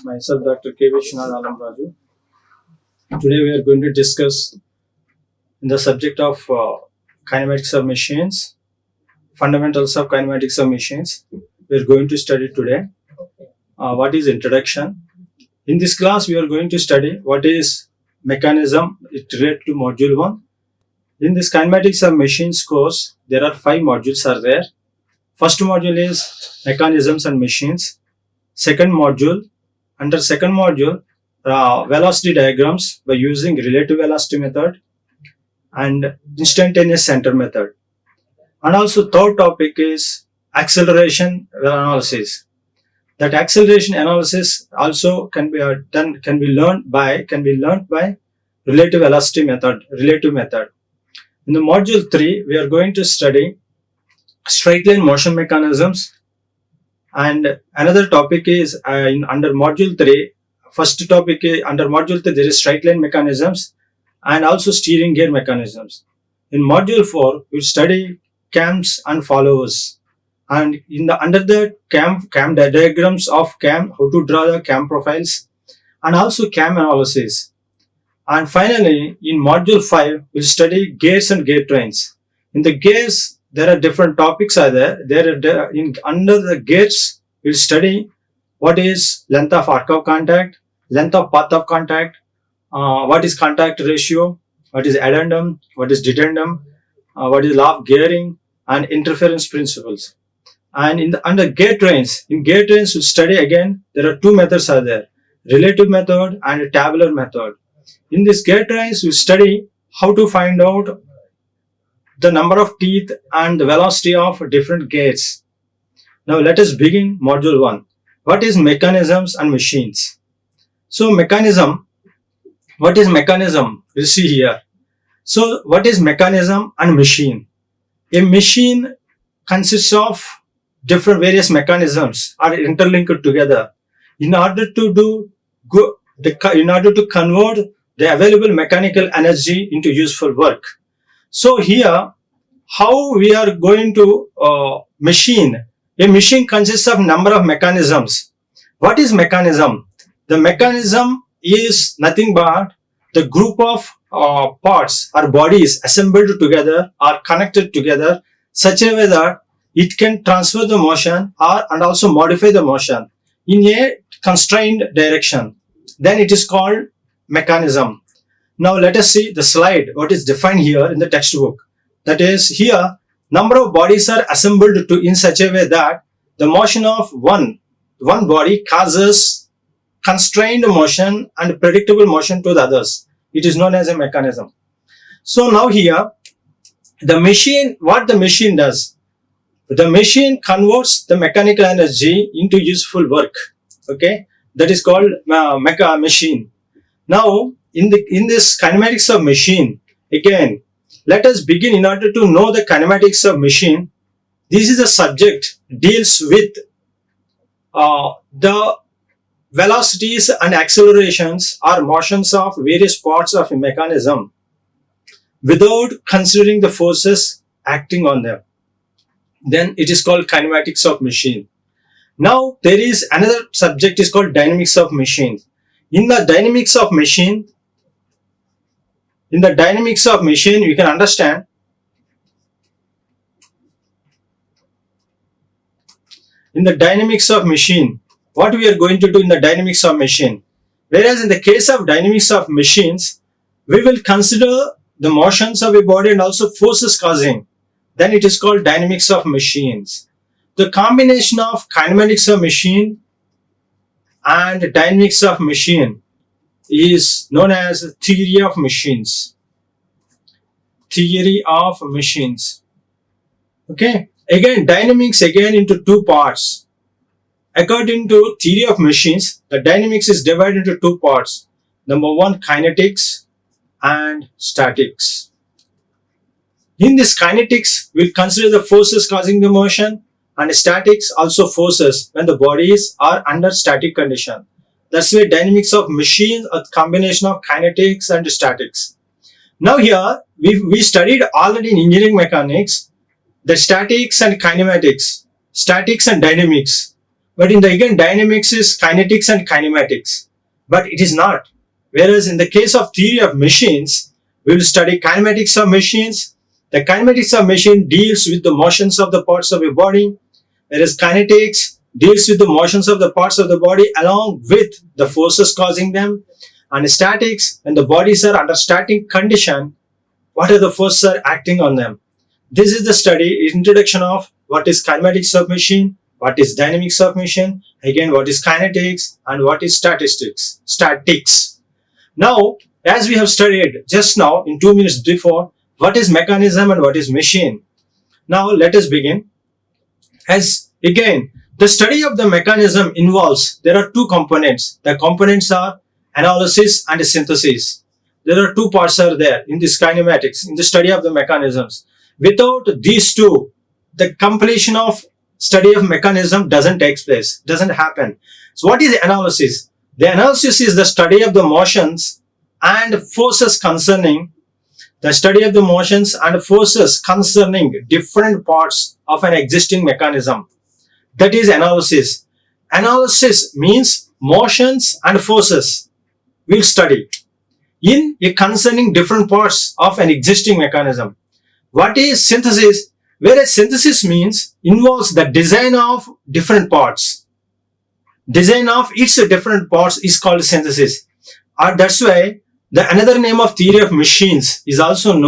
Myself, Dr. Viswanath Allamraju. Today we are going to discuss the subject of kinematics of machines, fundamentals of kinematics of machines. We are going to study today what is introduction. In this class, we are going to study what is mechanism. It relates to module 1. In this kinematics of machines course, there are 5 modules are there. First module is mechanisms and machines. Second module, under second module, velocity diagrams by using relative velocity method and instantaneous center method. And also third topic is acceleration analysis. That acceleration analysis also can be learned by relative velocity method, relative method. In the module 3, we are going to study straight line motion mechanisms, and another topic is under module 3. First topic under module 3 there is straight line mechanisms and also steering gear mechanisms. In module 4 we study cams and followers, and under the cam diagrams of cam, how to draw the cam profiles, and also cam analysis. And finally in module 5 we study gears and gear trains. In the gears there are different topics are there. Under the gears, we'll study what is length of arc of contact, length of path of contact, what is contact ratio, what is addendum, what is dedendum, what is law of gearing, and interference principles. And under gear trains, in gear trains we'll study again, there are 2 methods are there, relative method and a tabular method. In this gear trains, we'll study how to find out the number of teeth and the velocity of different gears. Now let us begin module 1. What is mechanisms and machines? So mechanism, what is mechanism? We'll see here. So what is mechanism and machine? A machine consists of various mechanisms are interlinked together in order to convert the available mechanical energy into useful work. So here, how we are going to machine? A machine consists of number of mechanisms. What is mechanism? The mechanism is nothing but the group of parts or bodies assembled together or connected together such a way that it can transfer the motion and also modify the motion in a constrained direction. Then it is called mechanism. Now let us see the slide, what is defined here in the textbook. That is, here number of bodies are assembled in such a way that the motion of one body causes constrained motion and predictable motion to the others. It is known as a mechanism. So now here, the machine, what the machine does? The machine converts the mechanical energy into useful work. Okay, that is called machine. Now, in this kinematics of machine, again, let us begin in order to know the kinematics of machine. This is a subject deals with the velocities and accelerations or motions of various parts of a mechanism without considering the forces acting on them. Then it is called kinematics of machine. Now there is another subject is called dynamics of machine. In the dynamics of machine, you can understand in the dynamics of machine, what we are going to do in the dynamics of machine. Whereas in the case of dynamics of machines, we will consider the motions of a body and also forces causing. Then it is called dynamics of machines. The combination of kinematics of machine and dynamics of machine is known as theory of machines. Theory of machines. Okay. Again, dynamics into 2 parts. According to theory of machines, the dynamics is divided into 2 parts. Number 1, kinetics and statics. In this kinetics, we'll consider the forces causing the motion, and statics also forces when the bodies are under static condition. That's why dynamics of machines are a combination of kinetics and statics. Now here, we studied already in engineering mechanics the statics and kinematics, statics and dynamics. But in the again, dynamics is kinetics and kinematics. But it is not. Whereas in the case of theory of machines, we will study kinematics of machines. The kinematics of machine deals with the motions of the parts of a body, whereas kinetics deals with the motions of the parts of the body along with the forces causing them. And statics, when the bodies are under static condition, what are the forces are acting on them? This is the study, introduction of what is kinematics of machine, what is dynamics of machine, again what is kinetics, and what is statics. Now, as we have studied just now in 2 minutes before, what is mechanism and what is machine. Now let us begin. As again, the study of the mechanism involves, there are two components. The components are analysis and synthesis. There are two parts are there in this kinematics, in the study of the mechanisms. Without these two, the completion of study of mechanism doesn't take place, doesn't happen. So what is the analysis? The analysis is the study of the motions and forces concerning different parts of an existing mechanism. That is analysis. Analysis means motions and forces we'll study in a concerning different parts of an existing mechanism. What is synthesis? Whereas synthesis means involves the design of different parts. Design of its different parts is called synthesis. That's why another name of theory of machines is also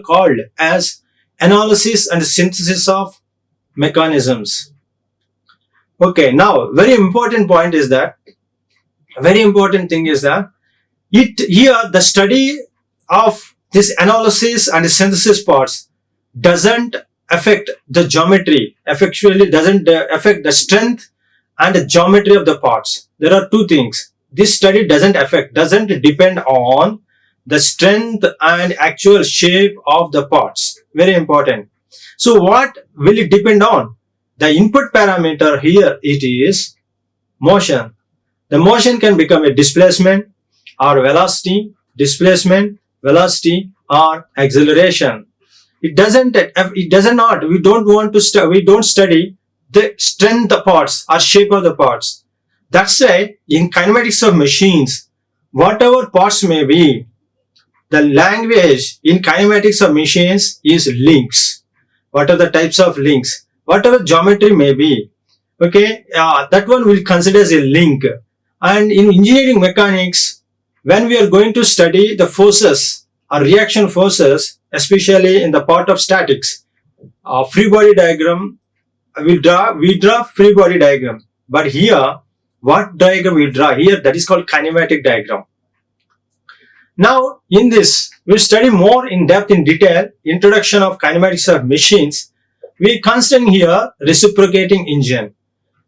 called as analysis and synthesis of mechanisms. Okay, now very important thing is that here the study of this analysis and synthesis parts doesn't affect the geometry, effectually doesn't affect the strength and the geometry of the parts. There are two things. This study doesn't depend on the strength and actual shape of the parts. Very important. So what will it depend on? The input parameter here it is motion. The motion can become a displacement or velocity, or acceleration. We don't study the strength of parts or shape of the parts. That's why in kinematics of machines, whatever parts may be, the language in kinematics of machines is links. What are the types of links? Whatever geometry may be, okay, that one will consider as a link. And in engineering mechanics, when we are going to study the forces or reaction forces, especially in the part of statics, free body diagram, we draw free body diagram. But here, what diagram we draw here, that is called kinematic diagram. Now, in this, we'll study more in depth in detail, introduction of kinematics of machines. We consider here reciprocating engine.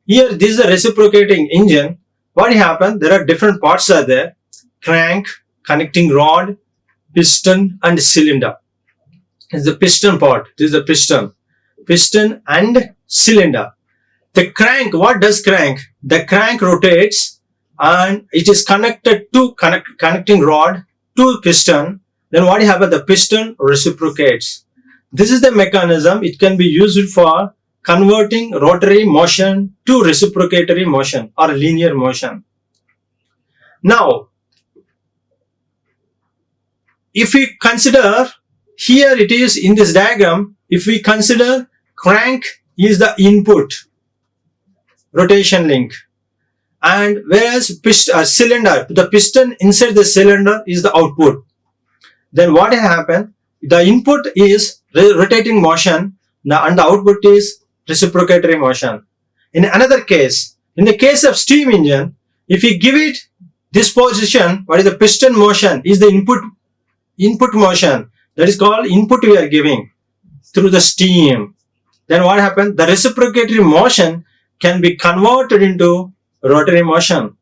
Here, this is a reciprocating engine. What happened? There are different parts are there. Crank, connecting rod, piston and cylinder. This is the piston part. This is the piston. Piston and cylinder. The crank, what does crank? The crank rotates and it is connected to connecting rod to piston. Then what happens? The piston reciprocates. This is the mechanism. It can be used for converting rotary motion to reciprocatory motion or linear motion. Now, if we consider, here it is in this diagram, if we consider crank is the input rotation link, and whereas cylinder, the piston inside the cylinder is the output. Then what happens? The input is rotating motion and the output is reciprocatory motion. In another case, in the case of steam engine, if we give it this position, what is the piston motion is the input motion, that is called input we are giving through the steam. Then what happens? The reciprocatory motion can be converted into rotary motion.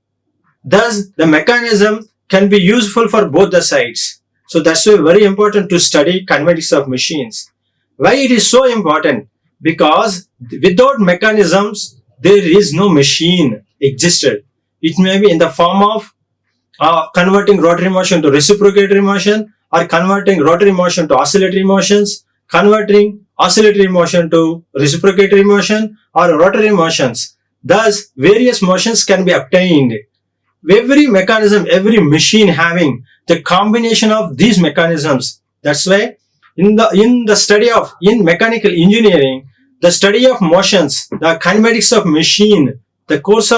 Thus, the mechanism can be useful for both the sides. So that's why very important to study kinematics of machines. Why it is so important? Because without mechanisms, there is no machine existed. It may be in the form of converting rotary motion to reciprocatory motion, or converting rotary motion to oscillatory motions, converting oscillatory motion to reciprocatory motion, or rotary motions. Thus, various motions can be obtained. Every mechanism, every machine having the combination of these mechanisms. That's why in mechanical engineering, the study of motions, the kinematics of machine, the course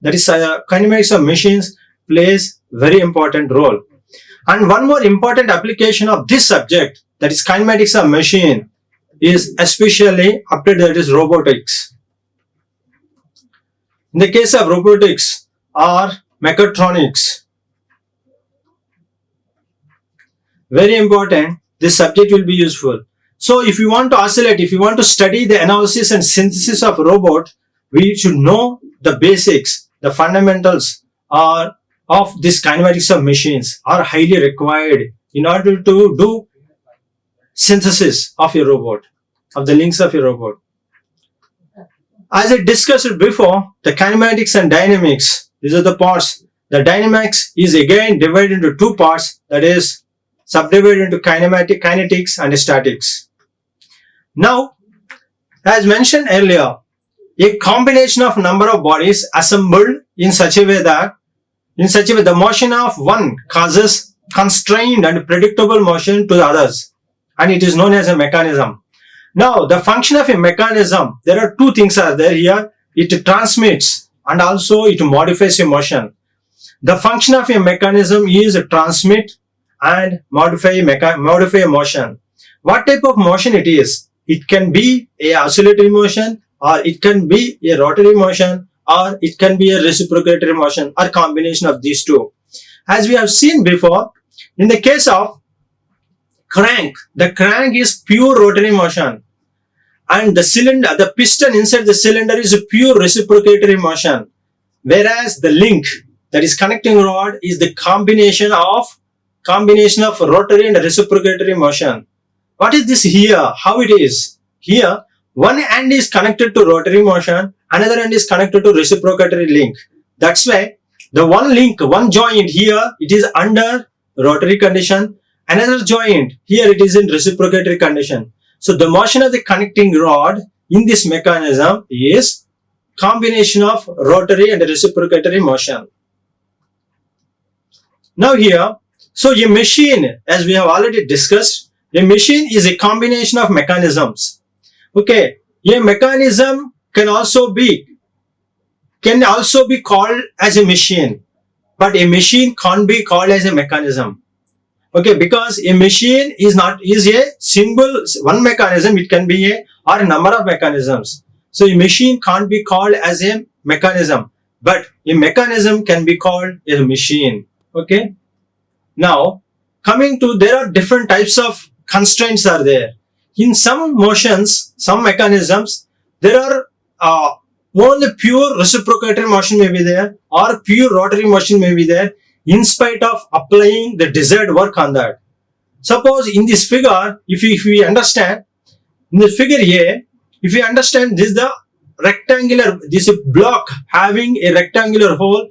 that is kinematics of machines plays very important role. And one more important application of this subject, that is kinematics of machine, is especially applied, that is robotics. In the case of robotics or mechatronics, very important, this subject will be useful. So if you want to oscillate, if you want to study the analysis and synthesis of robot, we should know the basics, the fundamentals of this kinematics of machines are highly required in order to do synthesis of your robot, of the links of your robot. As I discussed before, the kinematics and dynamics, these are the parts. The dynamics is again divided into two parts, that is subdivided into kinetics and statics. Now, as mentioned earlier, a combination of number of bodies assembled in such a way the motion of one causes constrained and predictable motion to the others, and it is known as a mechanism. Now, the function of a mechanism, there are two things are there here. It transmits and also it modifies a motion. The function of a mechanism is transmit and modify a motion. What type of motion it is? It can be a oscillatory motion, or it can be a rotary motion, or it can be a reciprocatory motion, or combination of these two. As we have seen before, in the case of crank, the crank is pure rotary motion, and the piston inside the cylinder is a pure reciprocatory motion, whereas the link, that is connecting rod, is the combination of rotary and reciprocatory motion. What is this here? How it is? Here, one end is connected to rotary motion, another end is connected to reciprocatory link. That's why the one joint here, it is under rotary condition, another joint here it is in reciprocatory condition. So the motion of the connecting rod in this mechanism is combination of rotary and reciprocatory motion. Now here, so a machine, as we have already discussed, a machine is a combination of mechanisms. Okay, a mechanism can also be called as a machine, but a machine can't be called as a mechanism. Okay, because a machine is a single one mechanism, it can be a number of mechanisms. So a machine can't be called as a mechanism, but a mechanism can be called a machine. Okay. Now, coming to, there are different types of constraints are there. In some motions, some mechanisms, there are only pure reciprocatory motion may be there, or pure rotary motion may be there, in spite of applying the desired work on that. Suppose in this figure, if we understand, in the figure A, if we understand this is the rectangular, this is block having a rectangular hole,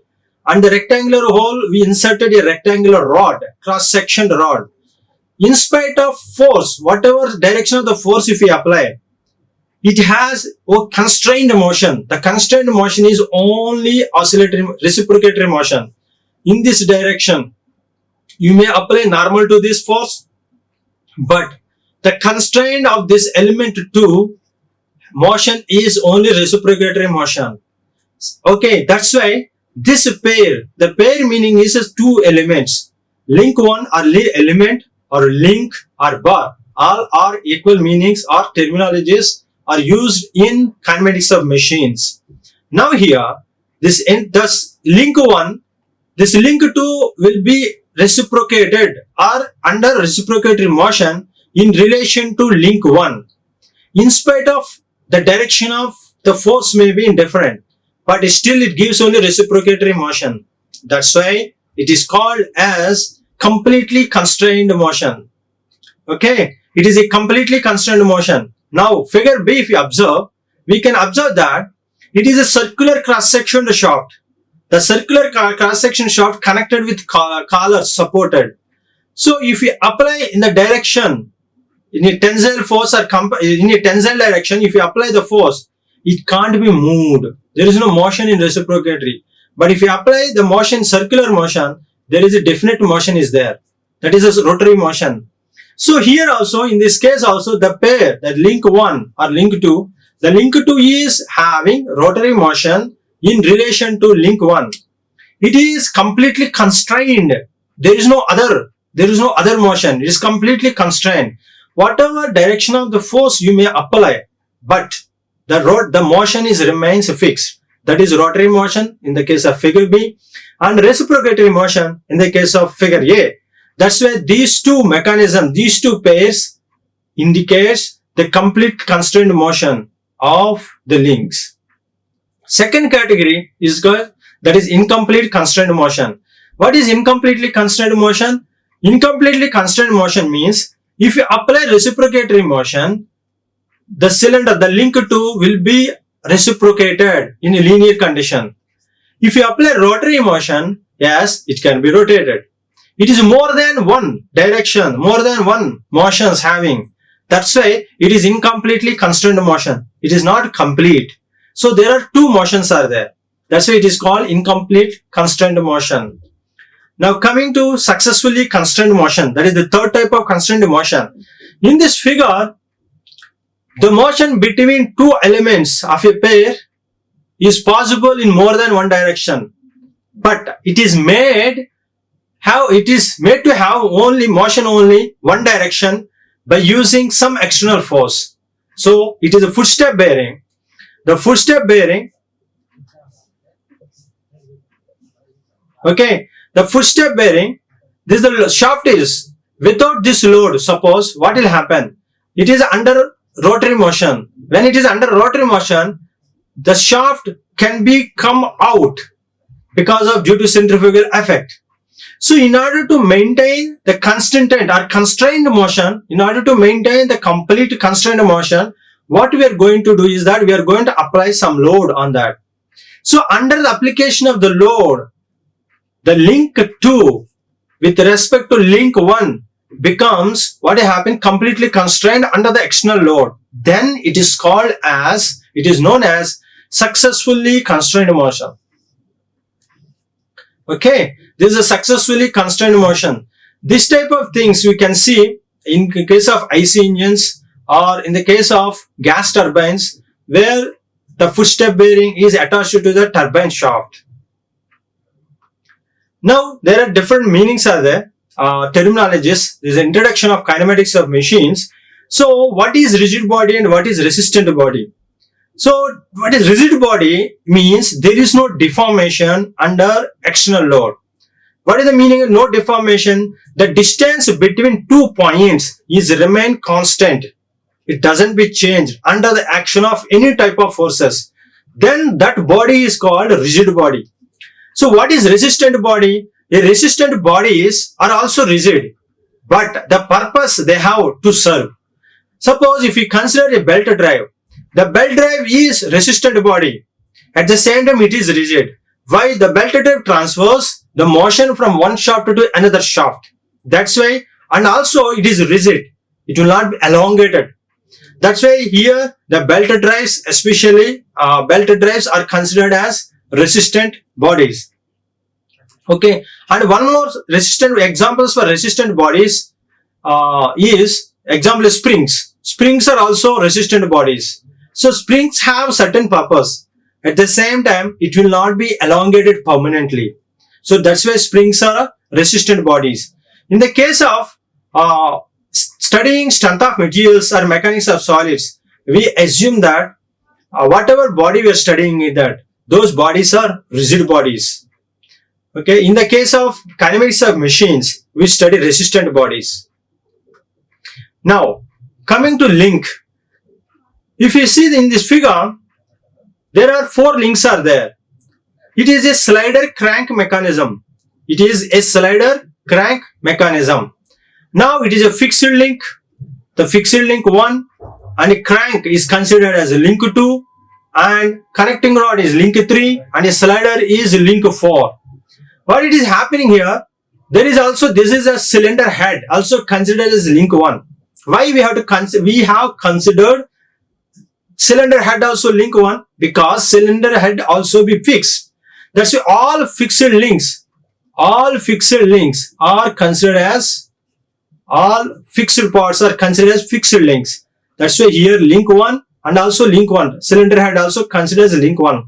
and the rectangular hole we inserted a rectangular rod, cross-sectioned rod. In spite of force, whatever direction of the force if we apply, it has a constrained motion. The constrained motion is only oscillatory, reciprocatory motion. In this direction, you may apply normal to this force, but the constraint of this element 2 motion is only reciprocatory motion. Okay, that's why this pair, the pair meaning is two elements. Link 1 or element or link or bar, all are equal meanings or terminologies are used in kinematics of machines. Now here, this link 1, this link 2 will be reciprocated or under reciprocatory motion in relation to link 1. In spite of the direction of the force may be different, but still it gives only reciprocatory motion. That's why it is called as completely constrained motion. Okay, it is a completely constrained motion. Now figure B, if you observe, we can observe that it is a circular cross-section shaft. The circular cross-section shaft connected with collars supported. So if you apply in the direction, in a tensile force or in a tensile direction, if you apply the force, it can't be moved. there is no motion in reciprocatory. But if you apply the motion, circular motion, there is a definite motion is there. That is a rotary motion. So here also, in this case also, the pair, that link 1 or link 2, the link 2 is having rotary motion in relation to link 1. It is completely constrained. There is no other motion. It is completely constrained. Whatever direction of the force you may apply, but the motion remains fixed. That is rotary motion in the case of figure B, and reciprocatory motion in the case of figure A. That's why these two mechanisms, these two pairs indicates the complete constrained motion of the links. Second category is that is incomplete constrained motion. What is incompletely constrained motion? Incompletely constrained motion means if you apply reciprocatory motion, the cylinder, the link 2 will be reciprocated in a linear condition. If you apply rotary motion, yes, it can be rotated. It is more than one direction, more than one motions having. That's why it is incompletely constrained motion. It is not complete. So there are two motions are there. That's why it is called incomplete constrained motion. Now coming to successfully constrained motion, that is the third type of constrained motion. In this figure, the motion between two elements of a pair is possible in more than one direction, but it is made to have only motion only one direction by using some external force. So it is a footstep bearing. The footstep bearing, okay, the footstep bearing, the shaft is without this load. Suppose what will happen? It is under rotary motion. When it is under rotary motion, the shaft can be come out due to centrifugal effect. So in order to maintain the constant or constrained motion, in order to maintain the complete constrained motion, what we are going to do is that we are going to apply some load on that. So under the application of the load, the link 2 with respect to link 1 becomes what happened completely constrained under the external load. Then it is known as successfully constrained motion. Okay, this is a successfully constrained motion. This type of things we can see in the case of IC engines or in the case of gas turbines, where the footstep bearing is attached to the turbine shaft. Now there are different meanings are there, terminologies. There is an introduction of kinematics of machines. So what is rigid body and what is resistant body? So what is rigid body means there is no deformation under external load. What is the meaning of no deformation? The distance between 2 points is remain constant. It doesn't be changed under the action of any type of forces. Then that body is called rigid body. So what is resistant body? A resistant bodies are also rigid, but the purpose they have to serve. Suppose if you consider a belt drive, the belt drive is resistant body. At the same time it is rigid. Why? The belt drive transfers the motion from one shaft to another shaft. That's why, and also it is rigid. It will not be elongated. That's why here the belt drives, especially belt drives, are considered as resistant bodies. Okay, and one more resistant examples for resistant bodies is example is springs. Springs are also resistant bodies. So springs have certain purpose. At the same time, it will not be elongated permanently. So that's why springs are resistant bodies. In the case of studying strength of materials or mechanics of solids, we assume that whatever body we are studying is that those bodies are rigid bodies. Okay, in the case of kinematics of machines, we study resistant bodies. Now, coming to link. If you see in this figure, there are 4 links are there. It is a slider crank mechanism. It is a slider crank mechanism. Now it is a fixed link. The fixed link 1 and a crank is considered as a link 2, and connecting rod is link 3 and a slider is link 4. What it is happening here, there is also, this is a cylinder head also considered as link 1. Why we have considered cylinder head also link 1 because cylinder head also be fixed. That's why all fixed links are considered as, all fixed parts are considered as fixed links. That's why here link 1 and also link 1. Cylinder head also considered as link 1.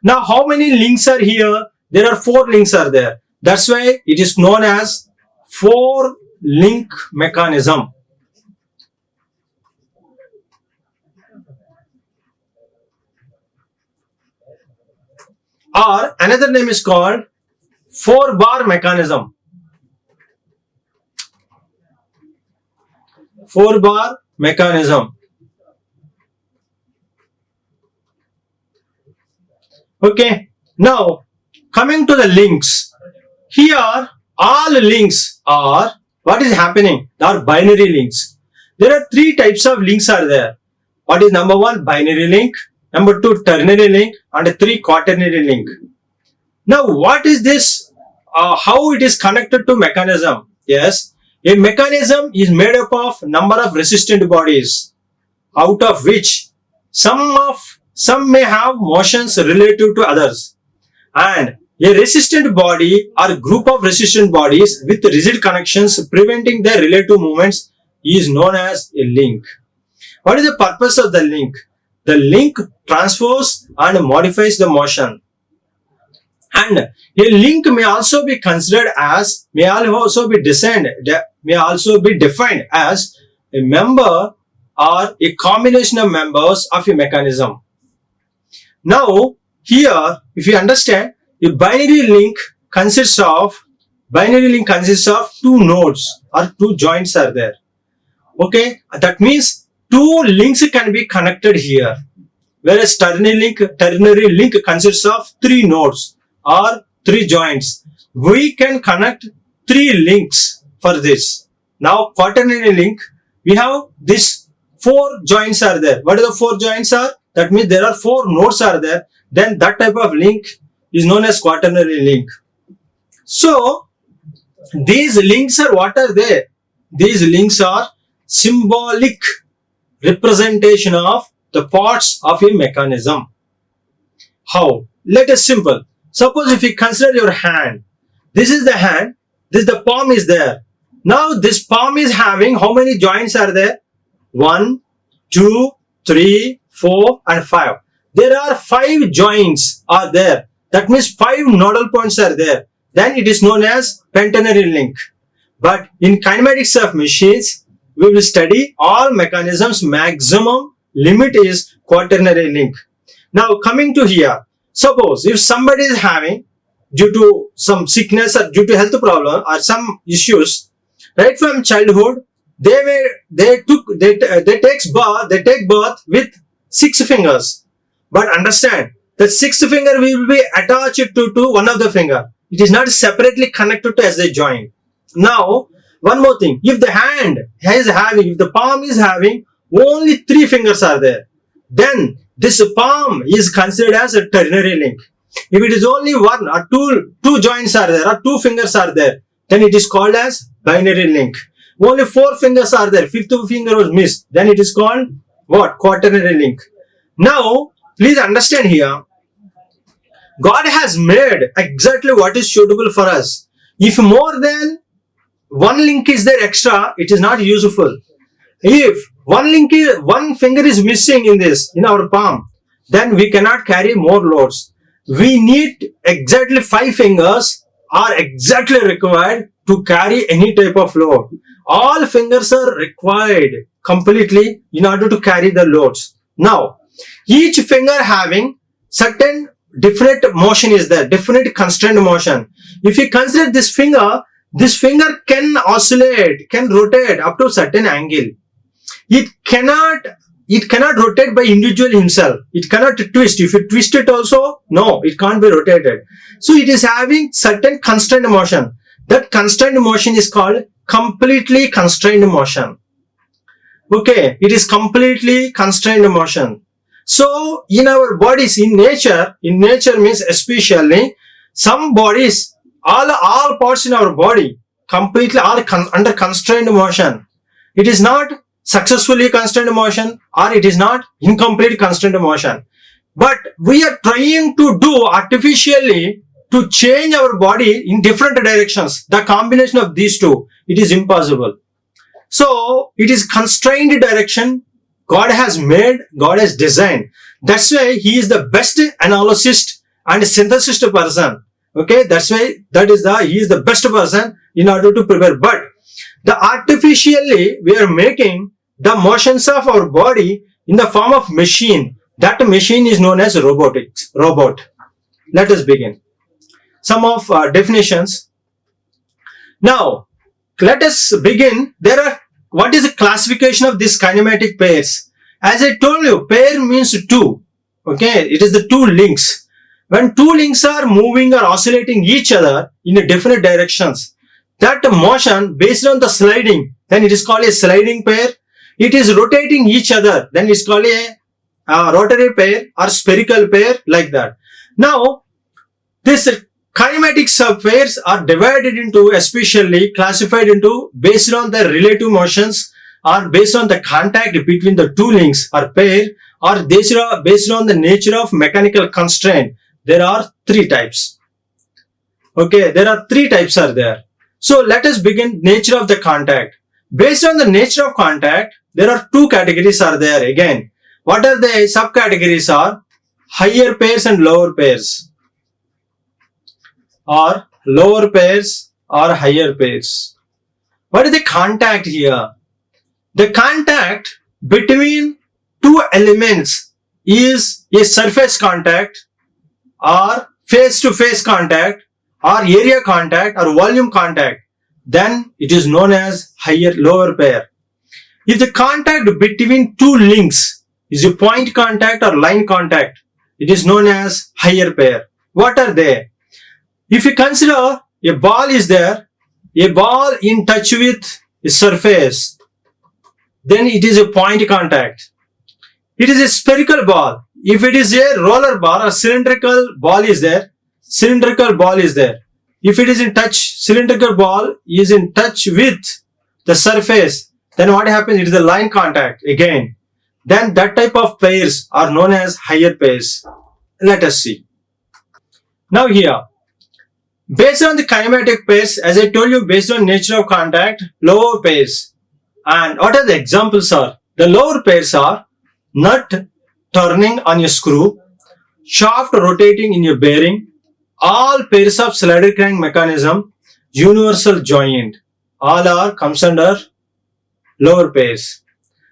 Now how many links are here? There are 4 links are there. That's why it is known as 4 link mechanism. Or another name is called 4-bar mechanism. 4-bar mechanism. Okay. Now coming to the links. Here all links are, what is happening? They are binary links. There are 3 types of links are there. What is number 1? Binary link. Number 2, ternary link, and 3, quaternary link. Now, what is this? How it is connected to mechanism? Yes, a mechanism is made up of number of resistant bodies, out of which some may have motions relative to others, and a resistant body or group of resistant bodies with rigid connections preventing their relative movements is known as a link. What is the purpose of the link? The link transfers and modifies the motion. And a link may also be considered as, may also be defined as a member or a combination of members of a mechanism. Now, here, if you understand, a binary link consists of 2 nodes or 2 joints are there. Okay, that means 2 links can be connected here, whereas ternary link consists of 3 nodes or 3 joints. We can connect 3 links for this. Now quaternary link, we have this 4 joints are there. What are the 4 joints are? That means there are 4 nodes are there. Then that type of link is known as quaternary link. So these links are, what are they? These links are symbolic representation of the parts of a mechanism. How? Let us simple. Suppose if you consider your hand, this is the hand, this the palm is there. Now this palm is having how many joints are there? 1, 2, 3, 4 and 5. There are 5 joints are there. That means 5 nodal points are there. Then it is known as pentanary link. But in kinematics of machines, we will study all mechanisms. Maximum limit is quaternary link. Now coming to here, suppose if somebody is having, due to some sickness or due to health problem or some issues, right from childhood, they take birth with 6 fingers. But understand that 6th finger will be attached to one of the finger. It is not separately connected to as a joint. Now one more thing, if the hand is having, if the palm is having only 3 fingers are there, then this palm is considered as a ternary link. If it is only 1 or 2 joints are there or 2 fingers are there, then it is called as binary link. Only 4 fingers are there, 5th finger was missed, then it is called what? Quaternary link. Now please understand here, God has made exactly what is suitable for us. If more than 1 link is there extra, it is not useful. If one finger is missing in our palm, then we cannot carry more loads. We need exactly 5 fingers are exactly required to carry any type of load. All fingers are required completely in order to carry the loads. Now, each finger having certain different motion is there, different constraint motion. If you consider this finger can oscillate, can rotate up to a certain angle. It cannot rotate by individual himself. It cannot twist. If you twist it also, no, it can't be rotated. So it is having certain constraint motion. That constraint motion is called completely constrained motion. Okay, it is completely constrained motion. So in our bodies, in nature means especially some bodies, all parts in our body completely are under constrained motion. It is not successfully constrained motion or it is not incomplete constrained motion. But we are trying to do artificially to change our body in different directions. The combination of these two, it is impossible. So it is constrained direction God has made, God has designed. That's why he is the best analyst and synthesist person. Okay, that's why he is the best person in order to prepare. But the artificially we are making the motions of our body in the form of machine. That machine is known as robot. Let us begin. Some of definitions. Now, let us begin. What is the classification of these kinematic pairs? As I told you, pair means two. Okay, it is the two links. When two links are moving or oscillating each other in a different directions, that motion based on the sliding, then it is called a sliding pair. It is rotating each other, then it is called a rotary pair or spherical pair, like that. Now, this kinematic pairs are divided into, especially classified into based on the relative motions or based on the contact between the two links or pair, or based on the nature of mechanical constraint. There are three types. Okay, there are three types are there. So let us begin nature of the contact. Based on the nature of contact, there are two categories are there again. What are the subcategories are? Higher pairs and lower pairs. Or lower pairs or higher pairs. What is the contact here? The contact between two elements is a surface contact or face-to-face contact or area contact or volume contact. Then it is known as lower pair. If the contact between two links is a point contact or line contact, it is known as higher pair. What are they? If you consider a ball is there, a ball in touch with a surface, then it is a point contact. It is a spherical ball. If it is a roller ball or cylindrical ball is there, cylindrical ball is there. If it is in touch, cylindrical ball is in touch with the surface, then what happens? It is a line contact again. Then that type of pairs are known as higher pairs. Let us see. Now here, based on the kinematic pairs, as I told you, based on nature of contact, lower pairs. And what are the examples are? The lower pairs are nut turning on a screw, shaft rotating in a bearing, all pairs of slider crank mechanism, universal joint. All comes under lower pairs.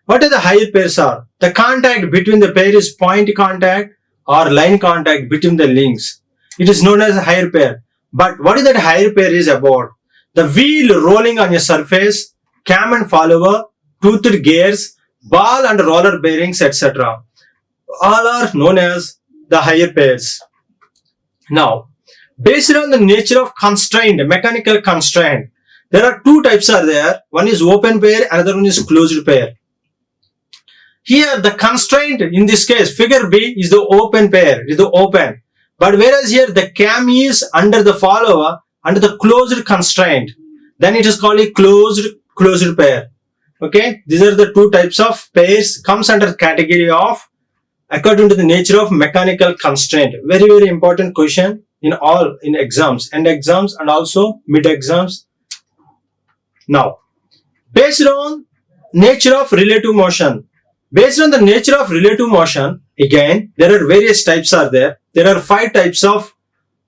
What are the higher pairs are? The contact between the pair is point contact or line contact between the links. It is known as a higher pair. But what is that higher pair is about? The wheel rolling on a surface, cam and follower, toothed gears, ball and roller bearings, etc. All are known as the higher pairs. Now, based on the nature of constraint, mechanical constraint, there are two types are there. One is open pair, another one is closed pair. Here the constraint in this case, figure B is the open pair, is the open. But whereas here the cam is under the follower, under the closed constraint, then it is called a closed pair. Okay, these are the two types of pairs, comes under category of according to the nature of mechanical constraint. Very, very important question in exams, end exams and also mid exams. Now, based on nature of relative motion. Based on the nature of relative motion, again, there are various types are there. There are 5 types of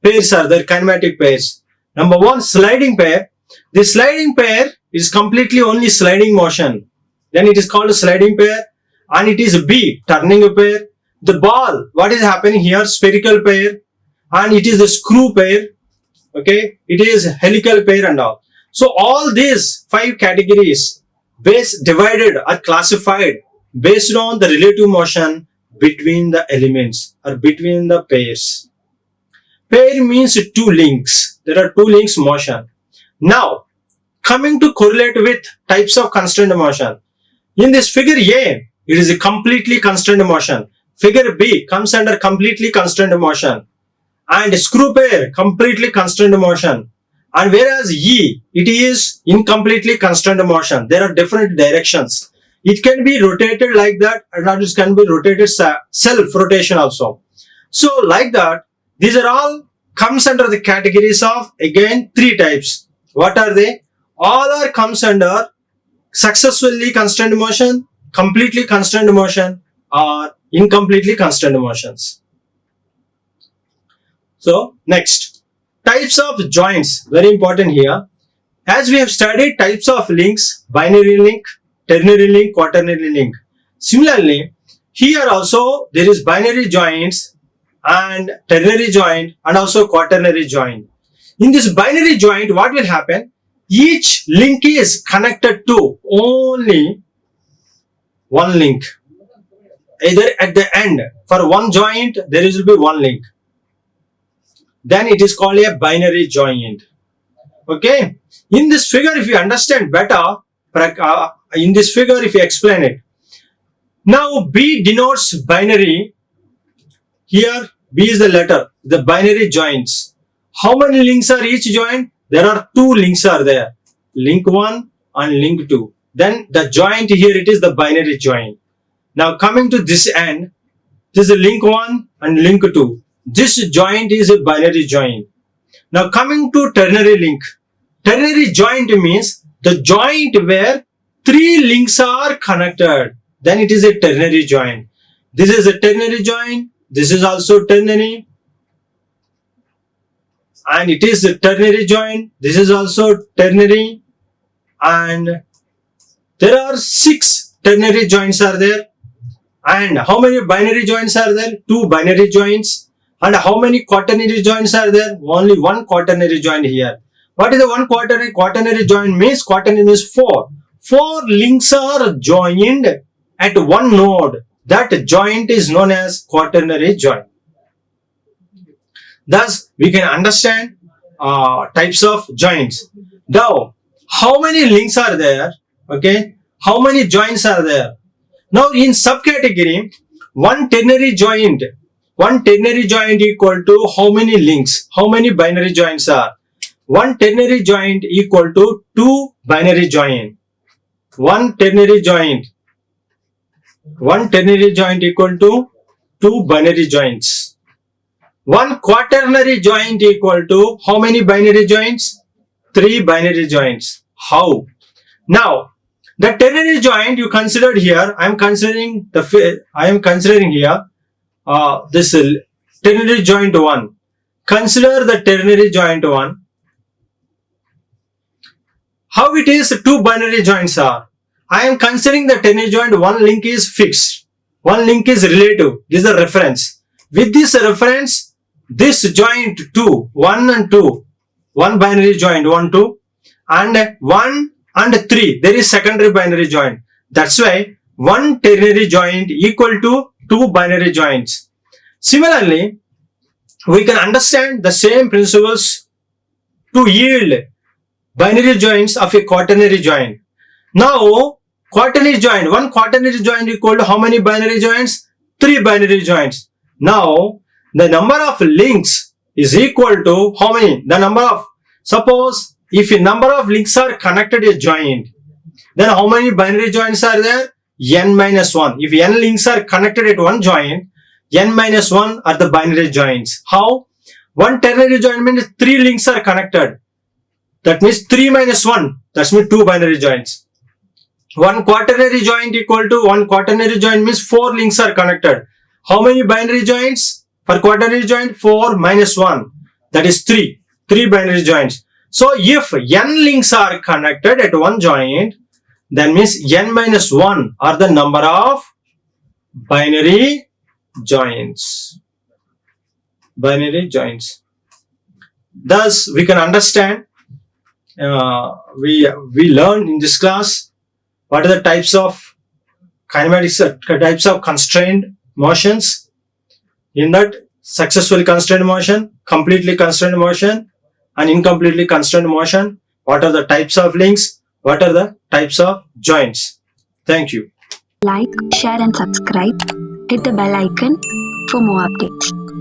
pairs are there, kinematic pairs. Number 1, sliding pair. The sliding pair is completely only sliding motion. Then it is called a sliding pair. And it is B, turning a pair. The ball, what is happening here? Spherical pair. And it is the screw pair. Okay, it is helical pair and all. So all these 5 categories divided or classified based on the relative motion between the elements or between the pairs. Pair means 2 links. There are 2 links motion. Now, coming to correlate with types of constrained motion. In this figure A, it is a completely constrained motion. Figure B comes under completely constrained motion. And screw pair, completely constrained motion. And whereas E, it is incompletely constrained motion. There are different directions. It can be rotated like that, and it can be rotated self-rotation also. So like that, these are all comes under the categories of, again, 3 types. What are they? All are comes under successfully constrained motion, completely constrained motion, or incompletely constrained motions. So next, types of joints, very important here. As we have studied types of links, binary link, ternary link, quaternary link. Similarly, here also there is binary joints and ternary joint and also quaternary joint. In this binary joint, what will happen? Each link is connected to only one link. Either at the end, for one joint, there will be one link. Then it is called a binary joint. Okay. In this figure, if you understand better, in this figure, if you explain it. Now, B denotes binary. Here, B is the letter, the binary joints. How many links are each joint? There are 2 links are there. Link 1 and link 2. Then the joint here, it is the binary joint. Now, coming to this end, this is link 1 and link 2. This joint is a binary joint. Now, coming to ternary link. Ternary joint means the joint where 3 links are connected. Then it is a ternary joint. This is a ternary joint. This is also ternary. And it is a ternary joint. This is also ternary. And there are 6 ternary joints are there. And how many binary joints are there? 2 binary joints. And how many quaternary joints are there? Only 1 quaternary joint here. What is the 1 quaternary? Quaternary joint means, quaternary means 4. 4 links are joined at one node. That joint is known as quaternary joint. Thus, we can understand types of joints. Now, how many links are there? Okay. How many joints are there? Now, in subcategory, one ternary joint equal to how many links? How many binary joints are? One ternary joint equal to 2 binary joint. One ternary joint equal to 2 binary joints. One quaternary joint equal to how many binary joints? 3 binary joints. How? Now, the ternary joint you considered here, I am considering here this ternary joint 1. Consider the ternary joint 1. How it is 2 binary joints are? I am considering the ternary joint, 1 link is fixed, 1 link is relative. This is a reference. With this reference, this joint 2, 1 and 2, 1 binary joint 1, 2, and 1 and 3, there is secondary binary joint. That's why 1 ternary joint equal to 2 binary joints. Similarly, we can understand the same principles to yield binary joints of a quaternary joint. Now, quaternary joint, 1 quaternary joint equal to how many binary joints? 3 binary joints. Now, the number of links is equal to how many? The number of, suppose if a number of links are connected a joint, then how many binary joints are there? N minus 1. If n links are connected at one joint, n minus 1 are the binary joints. How? 1 ternary joint means 3 links are connected. That means 3 minus 1. That means 2 binary joints. 1 quaternary joint equal to 1 quaternary joint means 4 links are connected. How many binary joints? For quaternary joint, 4 minus 1. That is 3. 3 binary joints. So, if n links are connected at one joint, then means n minus 1 are the number of binary joints. Binary joints. Thus, we can understand, we learned in this class what are the types of kinematics, types of constrained motions. In that, successfully constrained motion, completely constrained motion, and incompletely constrained motion. What are the types of links? What are the types of joints? Thank you. Like, share and subscribe. Hit the bell icon for more updates.